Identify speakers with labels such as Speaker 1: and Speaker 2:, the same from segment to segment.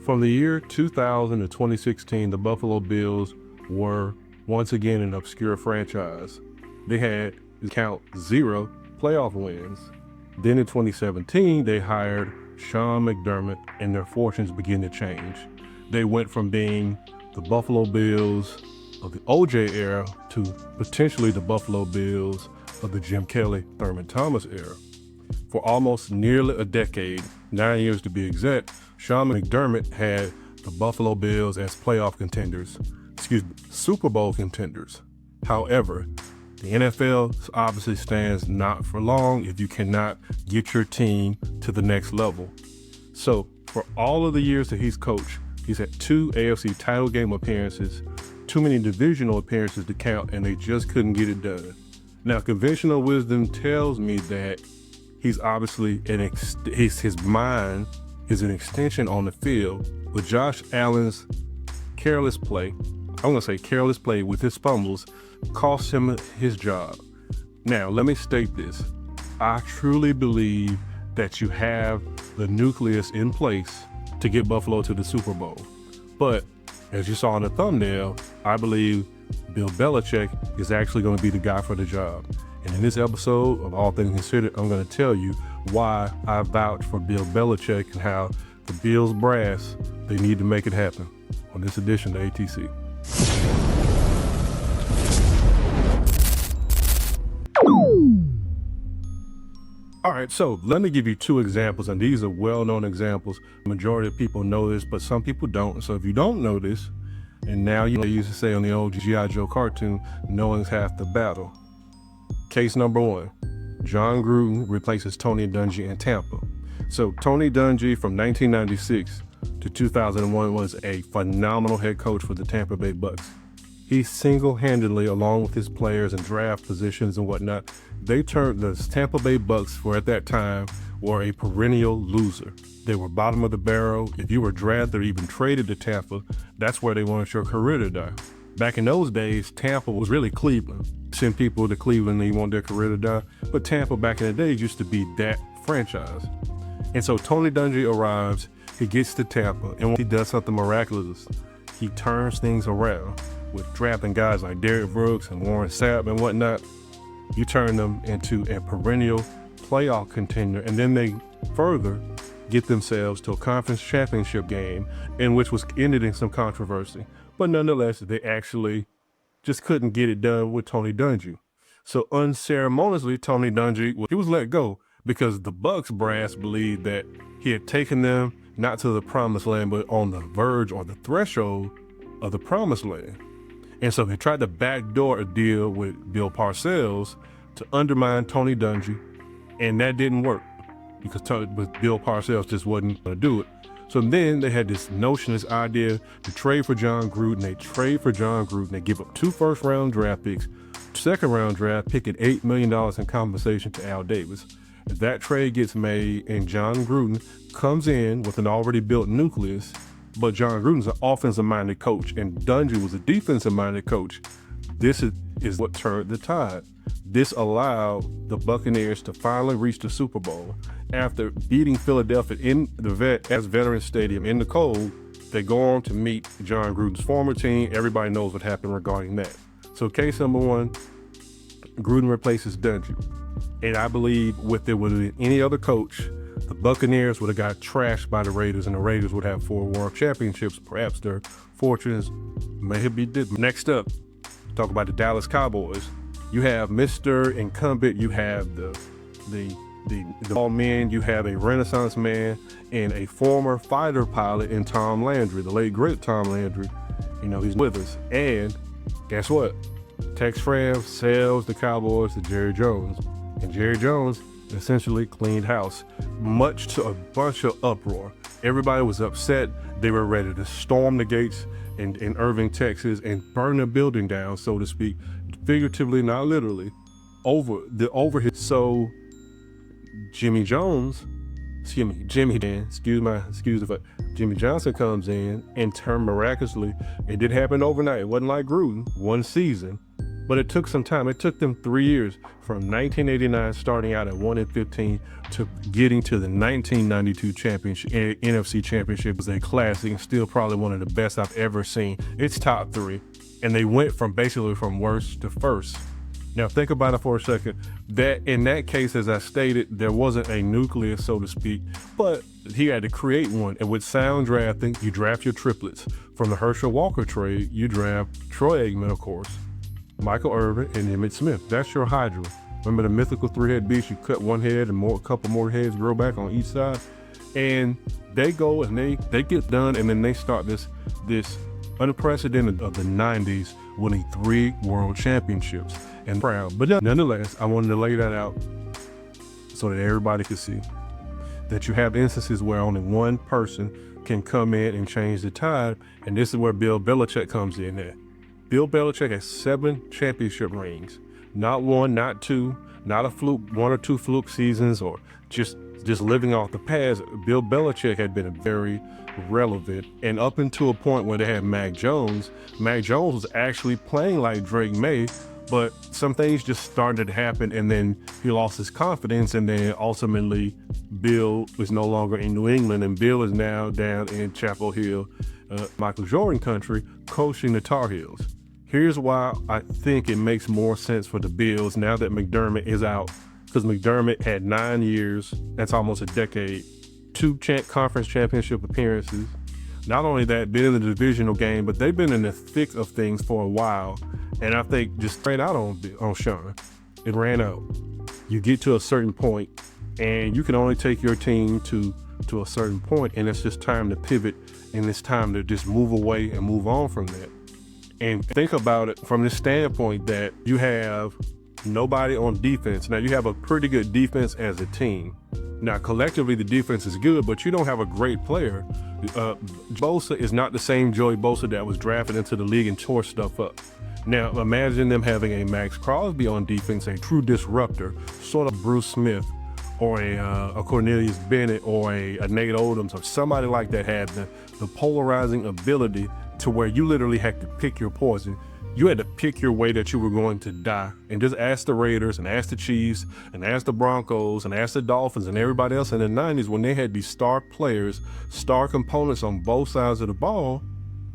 Speaker 1: From the year 2000 to 2016, the Buffalo Bills were once again an obscure franchise. They had, count, 0 playoff wins. Then in 2017, they hired Sean McDermott and their fortunes began to change. They went from being the Buffalo Bills of the OJ era to potentially the Buffalo Bills of the Jim Kelly, Thurman Thomas era. For almost nearly a decade, 9 years to be exact, Sean McDermott had the Buffalo Bills as playoff contenders, Super Bowl contenders. However, the NFL obviously stands not for long if you cannot get your team to the next level. So for all of the years that he's coached, he's had 2 AFC title game appearances, too many divisional appearances to count, and they just couldn't get it done. Now, conventional wisdom tells me that he's obviously his mind is an extension on the field, with Josh Allen's careless play. I'm gonna say careless play with his fumbles cost him his job. Now, let me state this. I truly believe that you have the nucleus in place to get Buffalo to the Super Bowl. But as you saw in the thumbnail, I believe Bill Belichick is actually going to be the guy for the job. And in this episode of All Things Considered, I'm going to tell you why I vouch for Bill Belichick and how the Bills brass, they need to make it happen on this edition of ATC. All right, so let me give you 2 examples, and these are well-known examples. The majority of people know this, but some people don't. So if you don't know this, and now you used to say on the old G.I. Joe cartoon, knowing's half the battle. Case number 1, Jon Gruden replaces Tony Dungy in Tampa. So Tony Dungy from 1996 to 2001 was a phenomenal head coach for the Tampa Bay Bucks. He single-handedly, along with his players and draft positions and whatnot, they turned the Tampa Bay Bucks, for at that time, were a perennial loser. They were bottom of the barrel. If you were drafted or even traded to Tampa, that's where they wanted your career to die. Back in those days, Tampa was really Cleveland. Send people to Cleveland and you want their career to die. But Tampa back in the day used to be that franchise. And so Tony Dungy arrives, he gets to Tampa, and he does something miraculous. He turns things around. With drafting guys like Derrick Brooks and Warren Sapp and whatnot, you turn them into a perennial playoff contender, and then they further get themselves to a conference championship game, in which was ended in some controversy. But nonetheless, they actually just couldn't get it done with Tony Dungy. So unceremoniously, Tony Dungy, he was let go because the Bucks brass believed that he had taken them not to the promised land, but on the verge or the threshold of the promised land. And so they tried to backdoor a deal with Bill Parcells to undermine Tony Dungy, and that didn't work because Bill Parcells just wasn't going to do it. So then they had this notion, this idea to trade for Jon Gruden. They trade for Jon Gruden. They give up 2 first-round draft picks, 2nd-round draft pick, and $8 million in compensation to Al Davis. If that trade gets made and Jon Gruden comes in with an already built nucleus, but Jon Gruden's an offensive-minded coach and Dungy was a defensive-minded coach, this is what turned the tide. This allowed the Buccaneers to finally reach the Super Bowl. After beating Philadelphia in the Veterans Stadium in the cold, they go on to meet Jon Gruden's former team. Everybody knows what happened regarding that. So case number 1, Gruden replaces Dungy. And I believe if there would have been any other coach, the Buccaneers would have got trashed by the Raiders, and the Raiders would have 4 world championships. Perhaps their fortunes may be different. Next up, talk about the Dallas Cowboys. You have Mr. Incumbent, you have the all men, you have a Renaissance man and a former fighter pilot in TomLandry, the late great TomLandry. You know, he's with us. And guess what? Tex Fram sells the Cowboys to Jerry Jones. And Jerry Jones essentially cleaned house, much to a bunch of uproar. Everybody was upset. They were ready to storm the gates in Irving, Texas, and burn the building down, so to speak, figuratively, not literally, over his. So Jimmy Johnson comes in and turned miraculously. It didn't happen overnight. It wasn't like Gruden, 1 season. But it took some time. It took them 3 years from 1989, starting out at 1-15, to getting to the 1992 championship. NFC Championship was a classic and still probably one of the best I've ever seen. It's top 3. And they went from basically from worst to first. Now think about it for a second. That in that case, as I stated, there wasn't a nucleus, so to speak, but he had to create one. And with sound drafting, you draft your triplets. From the Herschel Walker trade, you draft Troy Aikman, of course, Michael Irvin, and Emmitt Smith. That's your Hydra. Remember the mythical 3-head beast? You cut one head and a couple more heads grow back on each side. And they go and they get done, and then they start this unprecedented of the 90s, winning 3 world championships. And proud. But nonetheless, I wanted to lay that out so that everybody could see that you have instances where only one person can come in and change the tide. And this is where Bill Belichick comes in at. Bill Belichick has 7 championship rings. Not 1, not 2, not a fluke, 1 or 2 fluke seasons or just living off the past. Bill Belichick had been very relevant, and up until a point where they had Mac Jones was actually playing like Drake May, but some things just started to happen, and then he lost his confidence, and then ultimately Bill was no longer in New England, and Bill is now down in Chapel Hill, Michael Jordan country, coaching the Tar Heels. Here's why I think it makes more sense for the Bills now that McDermott is out, because McDermott had 9 years, that's almost a decade, 2 conference championship appearances. Not only that, been in the divisional game, but they've been in the thick of things for a while. And I think just straight out on Sean, it ran out. You get to a certain point, and you can only take your team to a certain point, and it's just time to pivot, and it's time to just move away and move on from that. And think about it from the standpoint that you have nobody on defense. Now, you have a pretty good defense as a team. Now, collectively, the defense is good, but you don't have a great player. Bosa is not the same Joey Bosa that was drafted into the league and tore stuff up. Now, imagine them having a Max Crosby on defense, a true disruptor, sort of Bruce Smith or a Cornelius Bennett or a Nate Odoms or somebody like that had the polarizing ability to where you literally had to pick your poison. You had to pick your way that you were going to die. And just ask the Raiders and ask the Chiefs and ask the Broncos and ask the Dolphins and everybody else in the 90s when they had these star players, star components on both sides of the ball,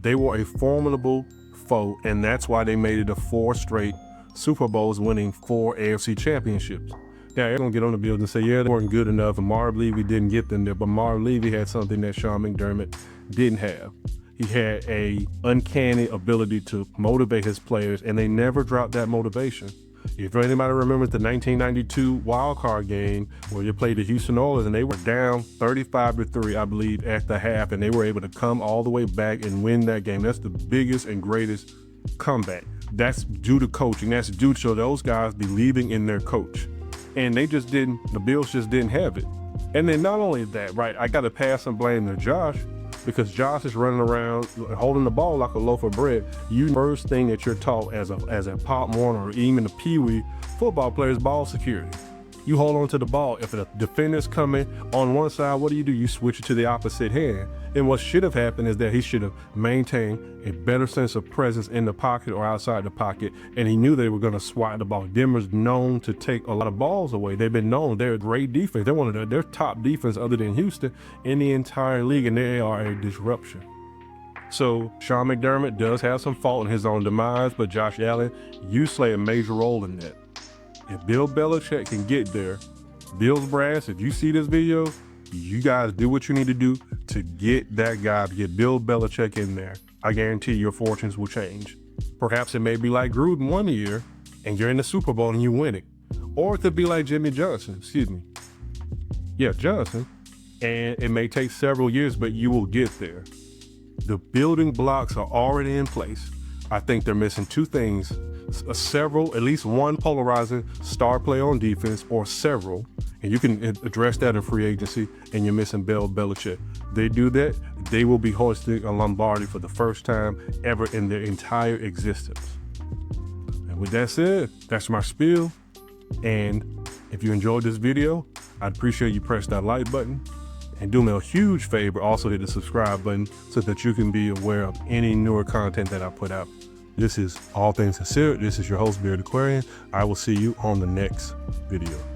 Speaker 1: they were a formidable foe, and that's why they made it to 4 straight Super Bowls, winning 4 AFC championships. Now, they're going to get on the Bills and say, yeah, they weren't good enough, and Marv Levy didn't get them there, but Marv Levy had something that Sean McDermott didn't have. He had a uncanny ability to motivate his players, and they never dropped that motivation. If anybody remembers the 1992 wild card game where you played the Houston Oilers and they were down 35-3, I believe, at the half, and they were able to come all the way back and win that game. That's the biggest and greatest comeback. That's due to coaching. That's due to those guys believing in their coach. And they just didn't, the Bills just didn't have it. And then not only that, right, I got to pass some blame to Josh, because Josh is running around holding the ball like a loaf of bread. First thing that you're taught as a Pop Warner or even a Pee Wee football player is ball security. You hold on to the ball. If a defender's coming on one side, what do? You switch it to the opposite hand. And what should have happened is that he should have maintained a better sense of presence in the pocket or outside the pocket, and he knew they were going to swat the ball. Denver's known to take a lot of balls away. They've been known. They're a great defense. They're one of their top defense other than Houston in the entire league, and they are a disruption. So Sean McDermott does have some fault in his own demise, but Josh Allen, you play a major role in that. If Bill Belichick can get there, Bills brass, if you see this video, you guys do what you need to do to get that guy, to get Bill Belichick in there. I guarantee your fortunes will change. Perhaps it may be like Gruden one year and you're in the Super Bowl and you win it. Or it could be like Johnson, and it may take several years, but you will get there. The building blocks are already in place. I think they're missing 2 things. At least one polarizing star player on defense, or several, and you can address that in free agency, and you're missing Bill Belichick. They do that, they will be hoisting a Lombardi for the first time ever in their entire existence. And with that said, that's my spiel. And if you enjoyed this video, I'd appreciate you press that like button, and do me a huge favor, also hit the subscribe button so that you can be aware of any newer content that I put out. This is All Things Considered. This is your host, Beard Aquarian. I will see you on the next video.